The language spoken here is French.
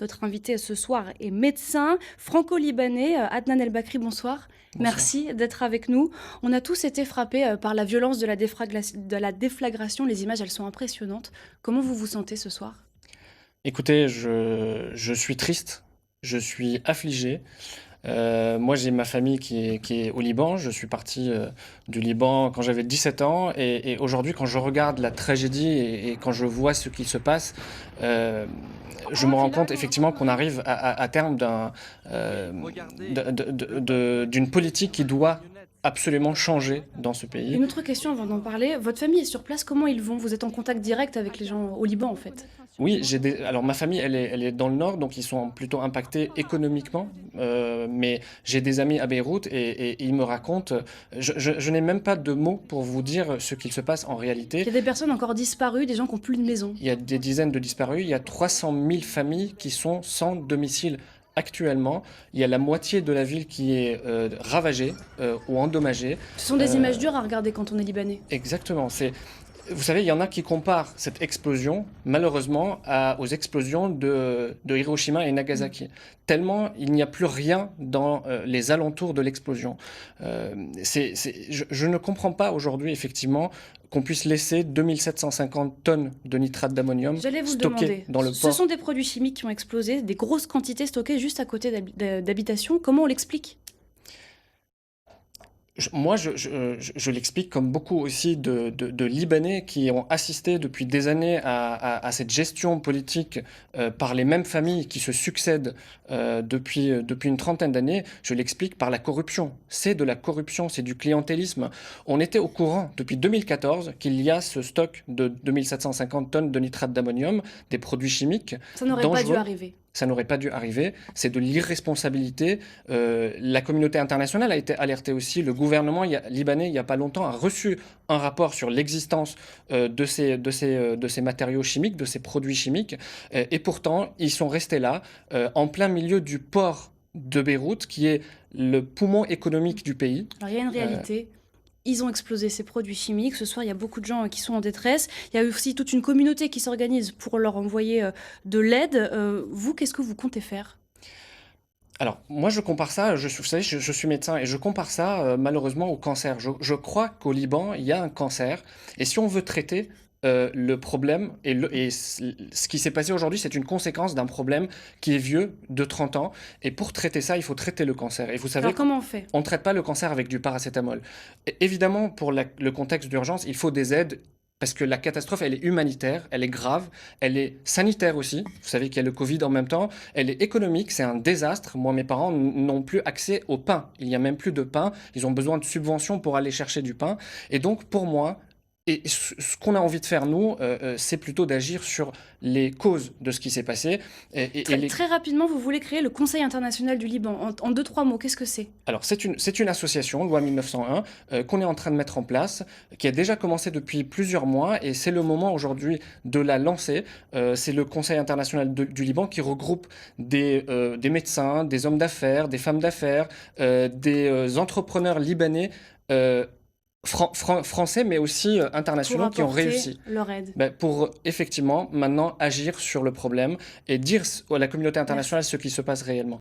Notre invité ce soir est médecin franco-libanais. Adnan El Bakri, bonsoir. Bonsoir. Merci d'être avec nous. On a tous été frappés par la violence de la déflagration. Les images, elles sont impressionnantes. Comment vous vous sentez ce soir? Écoutez, je suis triste, je suis affligé. Moi, j'ai ma famille qui est au Liban. Je suis parti du Liban quand j'avais 17 ans. Et aujourd'hui, quand je regarde la tragédie et quand je vois ce qu'il se passe, euh, je me rends compte effectivement qu'on arrive à terme d'une politique qui doit absolument changer dans ce pays. Une autre question avant d'en parler. Votre famille est sur place, comment ils vont? Vous êtes en contact direct avec les gens au Liban en fait. Oui, alors ma famille, elle est dans le nord, donc ils sont plutôt impactés économiquement. Mais j'ai des amis à Beyrouth et ils me racontent. Je n'ai même pas de mots pour vous dire ce qu'il se passe en Il y réalité. a des personnes encore disparues, des gens qui n'ont plus de maison. Il y a des dizaines de disparus. Il y a 300 000 familles qui sont sans domicile actuellement. Il y a la moitié de la ville qui est ravagée ou endommagée. Ce sont des Euh, images dures à regarder quand on est libanais. Exactement. Vous savez, il y en a qui comparent cette explosion, malheureusement, aux explosions de Hiroshima et Nagasaki. Tellement il n'y a plus rien dans les alentours de l'explosion. Je ne comprends pas aujourd'hui, effectivement, qu'on puisse laisser 2750 tonnes de nitrate d'ammonium J'allais vous le stockées demander. dans le Ce sont port. des produits chimiques qui ont explosé, des grosses quantités stockées juste à côté d'habitations. Comment on l'explique? Moi, je l'explique comme beaucoup aussi de Libanais qui ont assisté depuis des années à cette gestion politique par les mêmes familles qui se succèdent depuis une trentaine d'années. Je l'explique par la corruption. C'est de la corruption, c'est du clientélisme. On était au courant depuis 2014 qu'il y a ce stock de 2750 tonnes de nitrate d'ammonium, des produits chimiques Ça n'aurait pas dû dangereux. arriver. Ça n'aurait pas dû arriver. C'est de l'irresponsabilité. La communauté internationale a été alertée aussi. Le gouvernement libanais, il n'y a pas longtemps, a reçu un rapport sur l'existence de ces matériaux chimiques, de ces produits chimiques. Et pourtant, ils sont restés là, en plein milieu du port de Beyrouth, qui est le poumon économique du pays. Alors il y a une Euh, réalité. Ils ont explosé ces produits chimiques. Ce soir, il y a beaucoup de gens qui sont en détresse. Il y a aussi toute une communauté qui s'organise pour leur envoyer de l'aide. Vous, qu'est-ce que vous comptez faire? Alors, moi, je compare ça, vous savez, je suis médecin et je compare ça malheureusement au cancer. Je crois qu'au Liban, il y a un cancer et si on veut traiter le problème ce qui s'est passé aujourd'hui, c'est une conséquence d'un problème qui est vieux de 30 ans et pour traiter ça, il faut traiter le cancer. Et vous savez Alors qu'on comment on fait? ne traite pas le cancer avec du paracétamol. Évidemment, pour le contexte d'urgence, il faut des aides. Parce que la catastrophe, elle est humanitaire, elle est grave, elle est sanitaire aussi. Vous savez qu'il y a le Covid en même temps. Elle est économique, c'est un désastre. Moi, mes parents n'ont plus accès au pain. Il n'y a même plus de pain. Ils ont besoin de subventions pour aller chercher du pain. Et donc, pour moi, et ce qu'on a envie de faire, nous, c'est plutôt d'agir sur les causes de ce qui s'est passé. Très rapidement, vous voulez créer le Conseil international du Liban. En deux, trois mots, qu'est-ce que c'est? Alors, c'est une association, loi 1901, qu'on est en train de mettre en place, qui a déjà commencé depuis plusieurs mois, et c'est le moment aujourd'hui de la lancer. C'est le Conseil international du Liban qui regroupe des médecins, des hommes d'affaires, des femmes d'affaires, des entrepreneurs libanais, euh, français, mais aussi Pour internationaux qui ont apporter réussi. leur aide. Ben, pour effectivement maintenant agir sur le problème et dire à la communauté internationale Merci. ce qui se passe réellement.